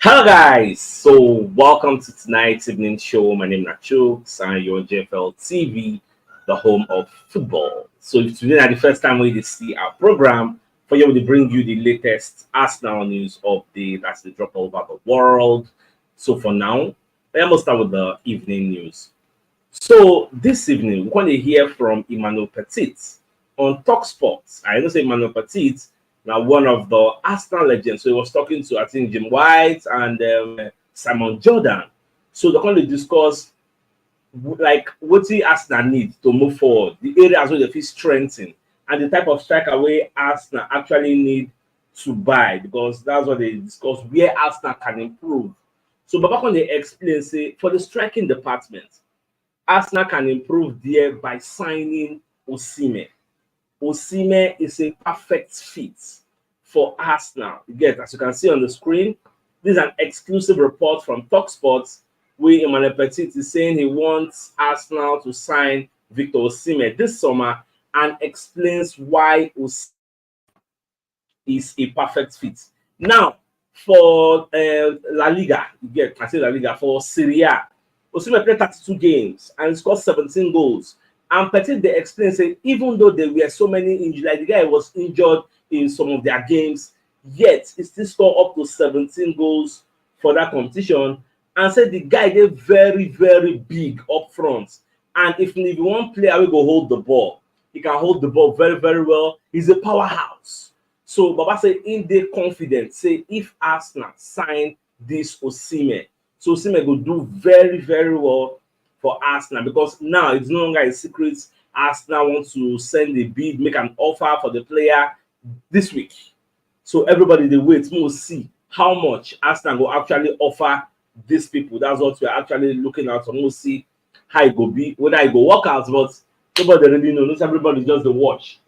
Hello guys, so welcome to tonight's evening show. My name is CHUKS and you're on JFL TV, the home of football. So if today is the first time we see our program, for you to bring you the latest Arsenal news update as they drop all over the world. So for now, let me start with the evening news. So this evening, we're going to hear from Emmanuel Petit on Talk Sports. I know say Emmanuel Petit, now one of the Arsenal legends. So he was talking to I think Jim White and Simon Jordan. So they're going to discuss like what the Arsenal need to move forward, the areas where they feel strengthened, and the type of striker where Arsenal actually need to buy because that's what they discuss where Arsenal can improve. So Babakon they explain say for the striking department, Arsenal can improve there by signing Osimhen. Osimhen is a perfect fit for Arsenal. Again, as you can see on the screen, this is an exclusive report from TalkSport where Emmanuel Petit is saying he wants Arsenal to sign Victor Osimhen this summer and explains why Osimhen is a perfect fit. Now, for La Liga, I say La Liga, for Serie A, Osimhen played 32 games and scored 17 goals. And Petit they explained say even though there were so many injuries, like the guy was injured in some of their games, yet he still scored up to 17 goals for that competition. And said the guy did very, very big up front. And if you want player will go hold the ball, he can hold the ball very, very well. He's a powerhouse. So Baba said in their confidence, say if Arsenal sign this Osimhen, so Osimhen will do very, very well for Arsenal because now it's no longer a secret. Arsenal wants to send a bid, make an offer for the player this week. So everybody they wait, we'll see how much Arsenal will actually offer these people. That's what we're actually looking at. So we'll see how it will be, whether it will work out, but nobody really knows. Not everybody just the watch.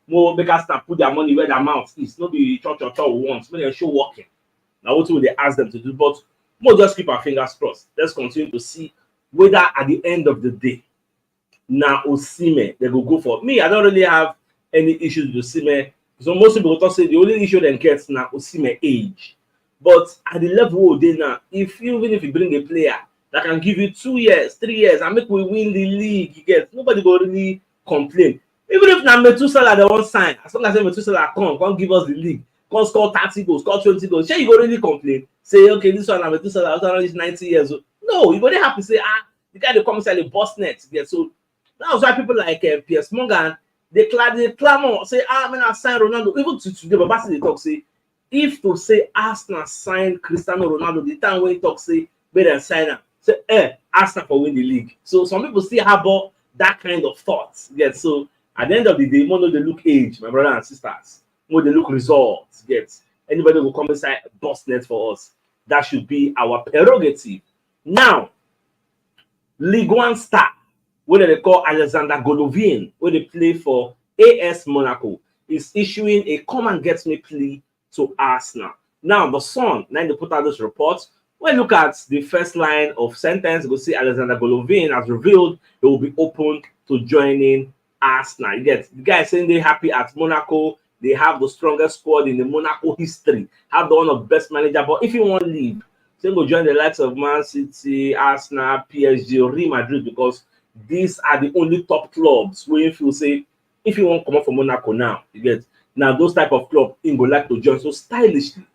More make Arsenal put their money where their mouth is. Not be church once, but they show working. Now what will they ask them to do? But we'll just keep our fingers crossed. Let's continue to see whether at the end of the day, now Osimhen, they will go for me. I don't really have any issues with Osimhen. So most people will say the only issue they get now Osimhen age. But at the level they now, even if you bring a player that can give you 2 years, 3 years, and make we win the league, you get nobody will really complain. Even if now Metusala they won't sign, as long as Metusala come give us the league, come score 30 goals, score 20 goals, sure you go really complain. Say okay, this one Metusala is 90 years old. No, you're gonna have to say, the guy they come inside the boss net. Yeah, so that's why people like Piers Morgan they clamor, say, I'm gonna sign Ronaldo. Even to today, but that's the talk say, if to say Arsenal sign Cristiano Ronaldo, the time when he talk say, better sign him, say, Arsenal for win the league. So some people still have that kind of thoughts. Yeah, so at the end of the day, more they look age, my brothers and sisters, more they look results. Get anybody will come inside boss net for us. That should be our prerogative. Now, League One star, what they call Aleksandr Golovin, where they play for AS Monaco, is issuing a come and get me plea to Arsenal. Now, the Sun, now they put out this report. When you look at the first line of sentence, you will see Aleksandr Golovin has revealed he will be open to joining Arsenal. You get the guy saying they're happy at Monaco. They have the strongest squad in the Monaco history, have the one of best manager. But if you want to leave, so go join the likes of Man City, Arsenal, PSG, or Real Madrid because these are the only top clubs where if you say if you want to come up from Monaco now, you get now those type of club in go like to join so stylishly.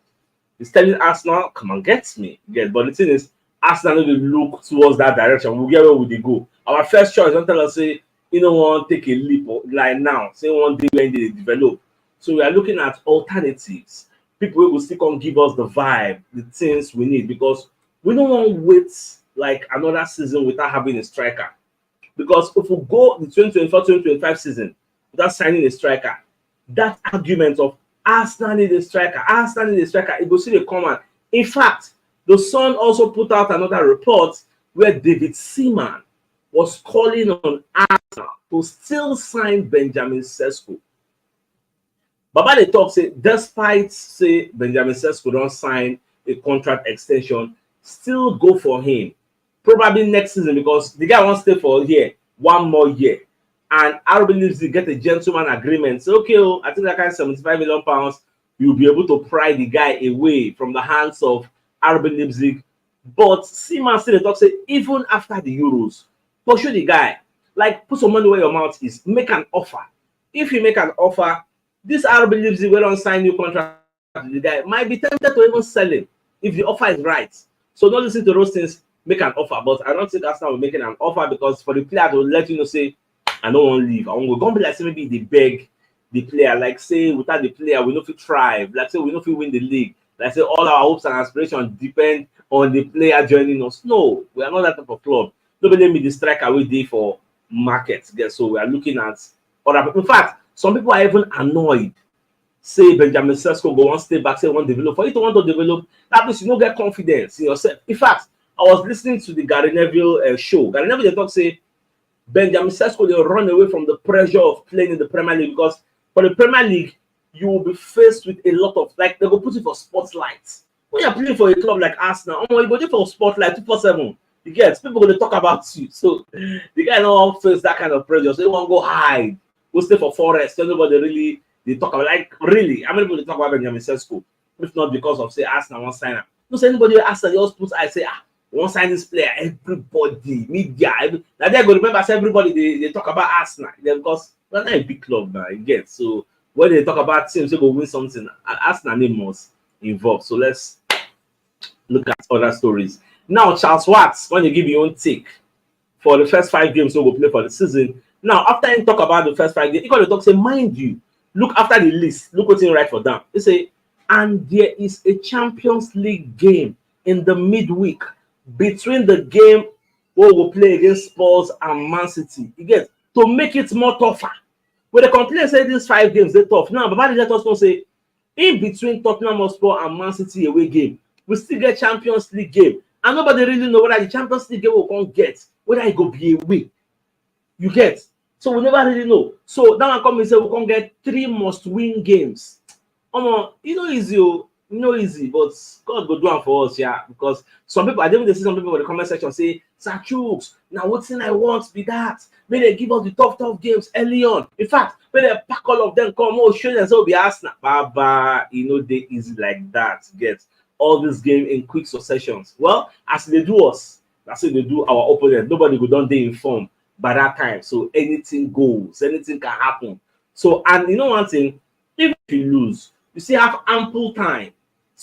He's telling Arsenal, come and get me. You get, but the thing is, Arsenal will look towards that direction. We'll get where would they go. Our first choice, don't tell us say you don't want to take a leap like now, say one day when they develop. So we are looking at alternatives. People will still come give us the vibe, the things we need, because we don't want to wait like another season without having a striker. Because if we go the 2024-2025 season without signing a striker, that argument of Arsenal need a striker, it will see the comment. In fact, the Sun also put out another report where David Seaman was calling on Arsenal to still sign Benjamin Sesko. Baba they talk say despite say Benjamin Sesko don't sign a contract extension, still go for him. Probably next season because the guy wants to stay for here 1 more year. And RB Leipzig get a gentleman agreement. So okay, I think that kind of £75 million, you'll be able to pry the guy away from the hands of RB Leipzig. But see, man, still they talk say even after the Euros, pursue the guy. Like put some money where your mouth is. Make an offer. If you make an offer, this RB Leipzig will don't sign new contract to the guy. Might be tempted to even sell him if the offer is right. So don't listen to those things. Make an offer. But I don't think Arsenal will making an offer because for the player to let you know, say, I don't want to leave. I want to go. Don't be like say maybe they beg the player. Like say without the player, we know if we thrive. Like say we know if we win the league. Like say all our hopes and aspirations depend on the player joining us. No, we are not that type of club. Nobody let me the striker we did for markets. So we are looking at other people. In fact, some people are even annoyed. Say Benjamin Sesko go one step back, say one develop. For you to want to develop, that means you don't get confidence in yourself. In fact, I was listening to the Gary Neville show. Gary Neville they talk say Benjamin Sesko they run away from the pressure of playing in the Premier League because for the Premier League you will be faced with a lot of like they go put you for spotlights. When you're playing for a club like Arsenal, you go there for spotlight 247. You get people going to talk about you. So the guy don't face that kind of pressure. So they won't go hide, go stay for forest. So nobody really they talk about like really. How many people they talk about Benjamin Sesko? If not because of say Arsenal won't sign up. No, say anybody Arsenal they just put I say won't sign this player. Everybody, media, now they're going to remember say everybody they talk about Arsenal because we're not a big club now. You get so when they talk about teams, they go win something. Arsenal name was involved. So let's look at other stories. Now, Charles Watts, when you give your own take for the first 5 games we will play for the season. Now, after you talk about the first 5 games, you got to talk, say, mind you, look after the list, look what's in right for them. They say, and there is a Champions League game in the midweek between the game where we'll play against Spurs and Man City. You get to make it more tougher. When they complain, say these 5 games, they're tough. Now, but let us know, say, in between Tottenham Hotspur and Man City away game, we still get Champions League game. And nobody really know whether the Champions League game will come get, whether it go be away. You get. So we never really know. So now I come and say we can get 3 must-win games. Easy, but God go do it for us, yeah. Because some people, I didn't see some people in the comment section say, Sir CHUKS, now what thing I want be that. May they give us the tough games early on. In fact, when they pack all of them, come, show them so be Arsenal. Baba, they easy like that. Get all this game in quick successions. Well, as they do us, that's how they do our opponent. Nobody go down there informed by that time. So anything goes, anything can happen. So, and you know one thing, even if you lose, you still have ample time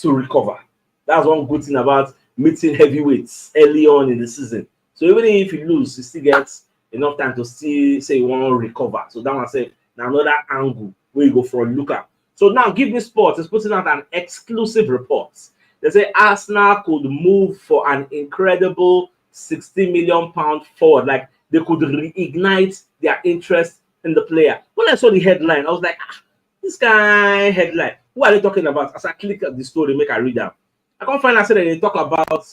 to recover. That's one good thing about meeting heavyweights early on in the season. So even if you lose, you still get enough time to still say you want to recover. So that one say now another angle where you go for a look at. So now Give Me Sports is putting out an exclusive report. They say Arsenal could move for an incredible £60 million forward. Like they could reignite their interest in the player. When I saw the headline, I was like, this guy headline. Who are they talking about? As I click at the story, make I read them. I can't find out that they talk about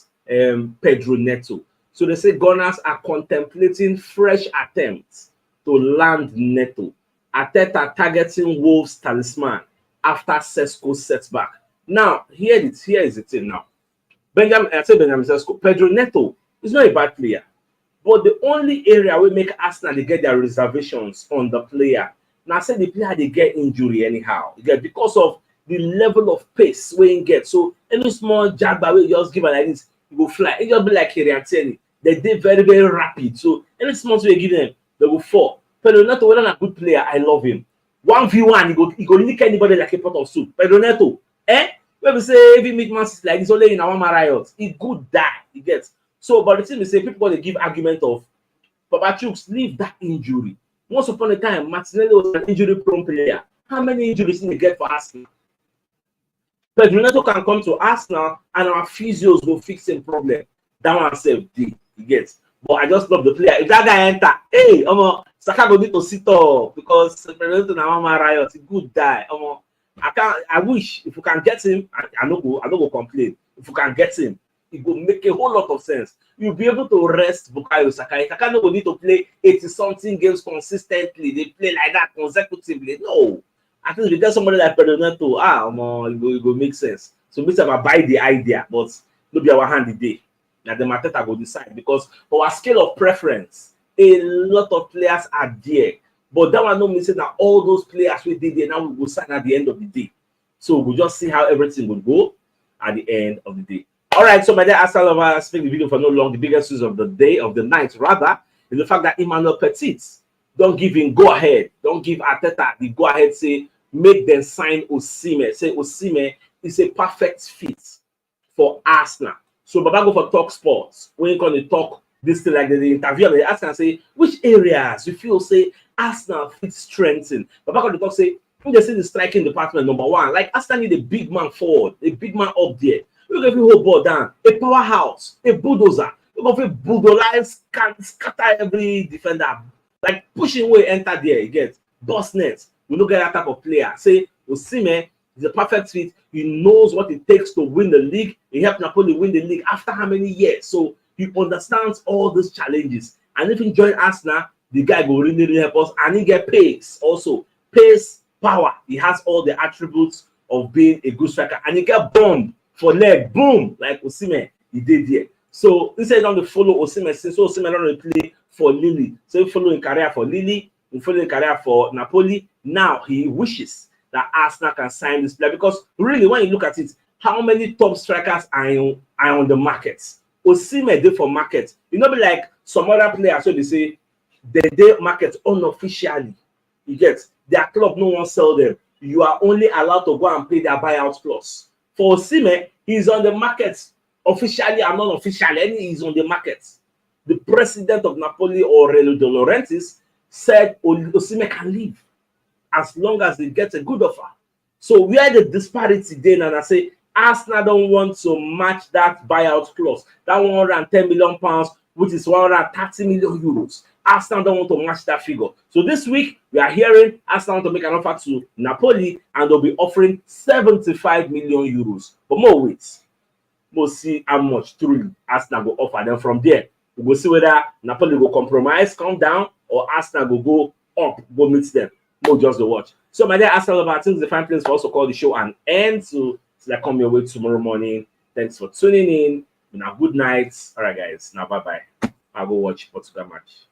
Pedro Neto. So they say Gunners are contemplating fresh attempts to land Neto. Arteta targeting Wolves talisman after Sesko setback. Now, here is the thing now. Benjamin Sesko, Pedro Neto is not a bad player. But the only area we make Arsenal they get their reservations on the player. Now, I said the player they get injury anyhow. Because of the level of pace we get. So any small jab by way just give it like this, you go fly. It just be like Kylian. They did very, very rapid. So any small we give them, they will fall. Pedro Neto, whether a good player, I love him. 1v1, he go lick anybody like a pot of soup. Pedro Neto, when we say every meet man like this only in our riot, he good die, he gets. So, but the thing we say, people they give argument of Papa CHUKS, leave that injury. Once upon a time, Martinelli was an injury-prone player. How many injuries did he get for Arsenal? Pedro Neto can come to Arsenal and our physios will fix him problem. That one self he gets. But I just love the player. If that guy enter, hey, Saka go need to sit up because Pedro Neto na mama riot, he good die. I wish if you can get him, I no go complain. If you can get him, it will make a whole lot of sense. You'll be able to rest Bukayo Saka. Saka no go need to play 80-something games consistently. They play like that consecutively. No. I think if you get somebody like Pedro Neto, it will make sense. So we have buy the idea, but no be our hand the day. Now the Mateta will decide because for our scale of preference, a lot of players are there. But that one no mean that all those players we did there now we will sign at the end of the day. So we'll just see how everything will go at the end of the day. All right, so my dear Arsenal lovers, make the video for no long. The biggest news of the day, of the night rather, is the fact that Emmanuel Petit don't give him go ahead, don't give Arteta the go ahead, say make them sign Osimhen. Say Osimhen is a perfect fit for Arsenal. So Baba go for Talk Sports. When you gonna talk this thing like the interview, they ask and say which areas you feel say Arsenal fit strengthen. Baba gonna talk say when they say the striking department number one, like Arsenal need a big man forward, a big man up there. Look at you hold ball down, a powerhouse, a bulldozer. Look at you bulldoze, scatter every defender, like pushing way enter there. You get boss net. We look at that type of player. Say Osimhen is a perfect fit. He knows what it takes to win the league. He helped Napoli win the league after how many years? So he understands all these challenges. And if he join Arsenal, the guy will really, really help us. And he get pace also. Pace, power. He has all the attributes of being a good striker. And he get bomb for leg. Boom! Like Osimhen, he did there. So instead of to follow Osimhen, since Osimhen don't play for Lille. So he follow in career for Lille, he follow in career for Napoli. Now he wishes that Arsenal can sign this player, because really when you look at it, how many top strikers are on the market? Osimhen dey for market. You know, be like some other players, so they say they market unofficially. You get their club no one sell them. You are only allowed to go and pay their buyout clause. For Osimhen, he's on the market officially and non-officially. He's on the market. The president of Napoli, Aurelio De Laurentiis, said Osimhen can leave as long as they get a good offer. So where the disparity then, and I say Arsenal don't want to match that buyout clause, that 110 million pounds, which is 130 million euros. Arsenal don't want to match that figure. So this week we are hearing Arsenal want to make an offer to Napoli, and they'll be offering 75 million euros. But more wait, we'll see how much truly Arsenal will offer. Then from there, we will see whether Napoli will compromise, come down, or Arsenal will go up, go meet them. We'll just the watch. So my dear Arsenal, I think the fine place for us to call the show and end. So I come your way tomorrow morning. Thanks for tuning in. Now good night. All right, guys. Now bye bye. I'll go watch Portugal match.